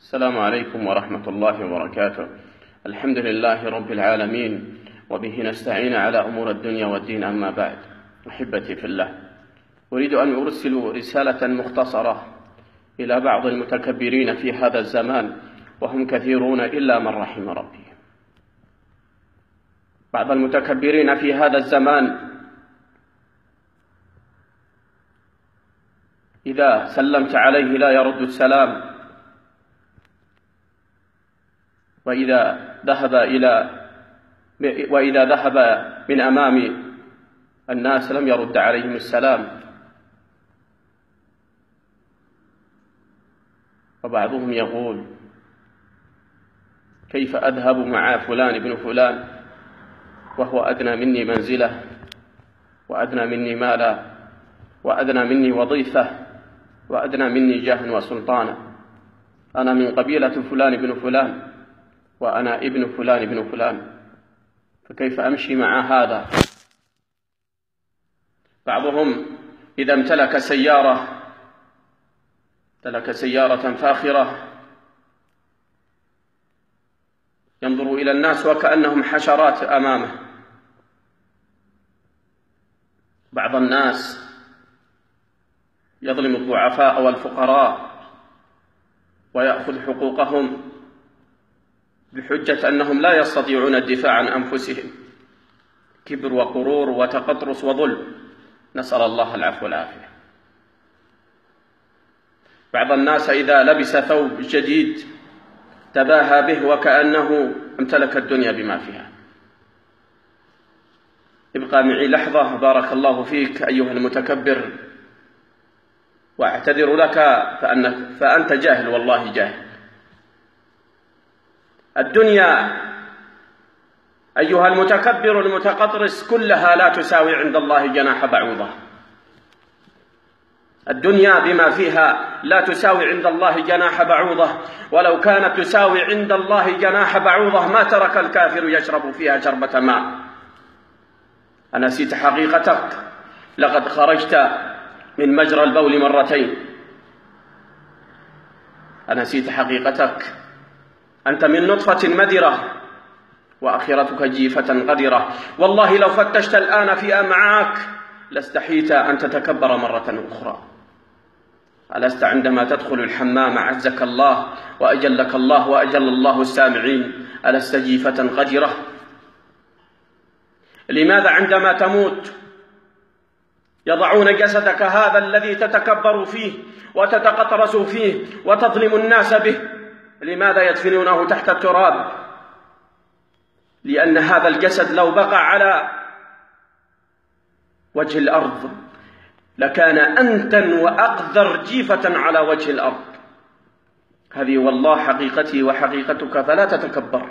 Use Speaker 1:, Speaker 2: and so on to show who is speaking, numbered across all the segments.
Speaker 1: السلام عليكم ورحمة الله وبركاته. الحمد لله رب العالمين، وبه نستعين على أمور الدنيا والدين. أما بعد، أحبتي في الله، أريد أن أرسل رسالة مختصرة إلى بعض المتكبرين في هذا الزمان، وهم كثيرون إلا من رحم ربي. بعض المتكبرين في هذا الزمان إذا سلمت عليه لا يرد السلام، وإذا ذهب من أمام الناس لم يرد عليهم السلام. وبعضهم يقول: كيف أذهب مع فلان ابن فلان وهو أدنى مني منزلة وأدنى مني مالا وأدنى مني وظيفة وأدنى مني جاه وسلطانا؟ أنا من قبيلة فلان ابن فلان وأنا ابن فلان ابن فلان، فكيف أمشي مع هذا؟ بعضهم إذا امتلك سيارة فاخرة ينظر إلى الناس وكأنهم حشرات أمامه. بعض الناس يظلم الضعفاء والفقراء ويأخذ حقوقهم بحجة أنهم لا يستطيعون الدفاع عن أنفسهم. كبر وغرور وتقطرس وظلم، نسأل الله العفو والعافية. بعض الناس إذا لبس ثوب جديد تباهى به وكأنه امتلك الدنيا بما فيها. ابقى معي لحظة بارك الله فيك أيها المتكبر، وأعتذر لك فأنت جاهل، والله جاهل. الدنيا أيها المتكبر المتقطرس كلها لا تساوي عند الله جناح بعوضة. الدنيا بما فيها لا تساوي عند الله جناح بعوضة، ولو كانت تساوي عند الله جناح بعوضة ما ترك الكافر يشرب فيها شربة ماء. أنسيت حقيقتك؟ لقد خرجت من مجرى البول مرتين. أنسيت حقيقتك؟ أنت من نطفة مدرة وآخرتك جيفة قذرة. والله لو فتشت الآن في أمعاك لاستحيت أن تتكبر مرة أخرى. ألست عندما تدخل الحمام عزك الله وأجلك الله وأجل الله السامعين ألست جيفة قذرة؟ لماذا عندما تموت يضعون جسدك هذا الذي تتكبر فيه وتتقطرس فيه وتظلم الناس به، لماذا يدفنونه تحت التراب؟ لأن هذا الجسد لو بقى على وجه الأرض لكان أنتن وأقذر جيفة على وجه الأرض. هذه والله حقيقتي وحقيقتك، فلا تتكبر.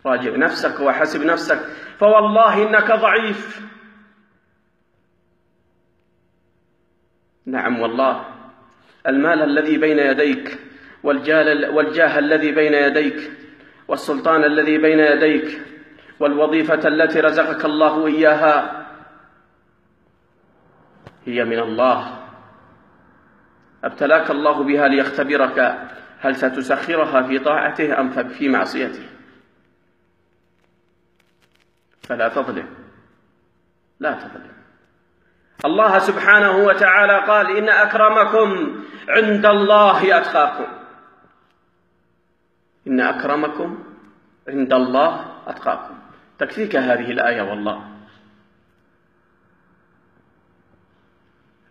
Speaker 1: راجع نفسك وحسب نفسك، فوالله إنك ضعيف. نعم والله، المال الذي بين يديك والجاه الذي بين يديك والسلطان الذي بين يديك والوظيفة التي رزقك الله إياها هي من الله، ابتلاك الله بها ليختبرك هل ستسخرها في طاعته أم في معصيته. فلا تظلم، لا تظلم. الله سبحانه وتعالى قال: إن أكرمكم عند الله أتقاكم. إن أكرمكم عند الله أتقاكم. تكفيك هذه الآية والله.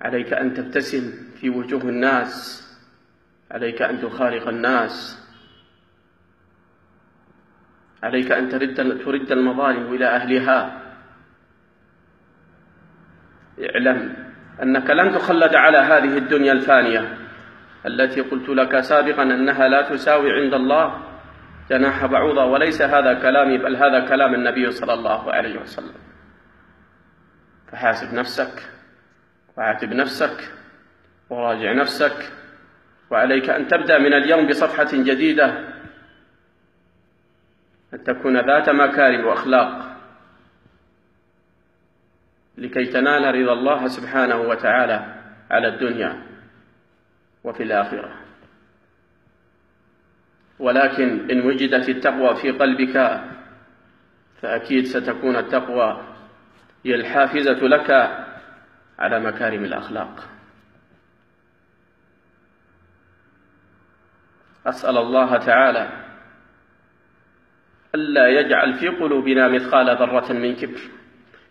Speaker 1: عليك أن تبتسم في وجوه الناس، عليك أن تخالق الناس، عليك أن ترد المظالم إلى أهلها. اعلم أنك لن تخلد على هذه الدنيا الفانية التي قلت لك سابقا أنها لا تساوي عند الله جناح بعوضة. وليس هذا كلامي، بل هذا كلام النبي صلى الله عليه وسلم. فحاسب نفسك وعاتب نفسك وراجع نفسك، وعليك أن تبدأ من اليوم بصفحة جديدة، أن تكون ذات مكارم وأخلاق لكي تنال رضا الله سبحانه وتعالى على الدنيا وفي الآخرة. ولكن إن وجدت التقوى في قلبك فأكيد ستكون التقوى هي الحافزة لك على مكارم الأخلاق. أسأل الله تعالى ألا يجعل في قلوبنا مثقال ذرة من كبر،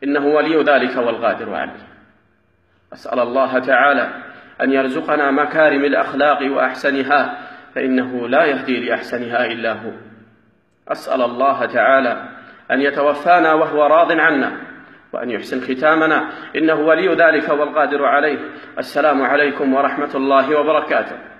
Speaker 1: إنه ولي ذلك والقادر عليه. أسأل الله تعالى أن يرزقنا مكارم الأخلاق وأحسنها، فإنه لا يهدي لأحسنها إلا هو. أسأل الله تعالى أن يتوفانا وهو راض عنا، وأن يحسن ختامنا، إنه ولي ذلك والقادر عليه. السلام عليكم ورحمة الله وبركاته.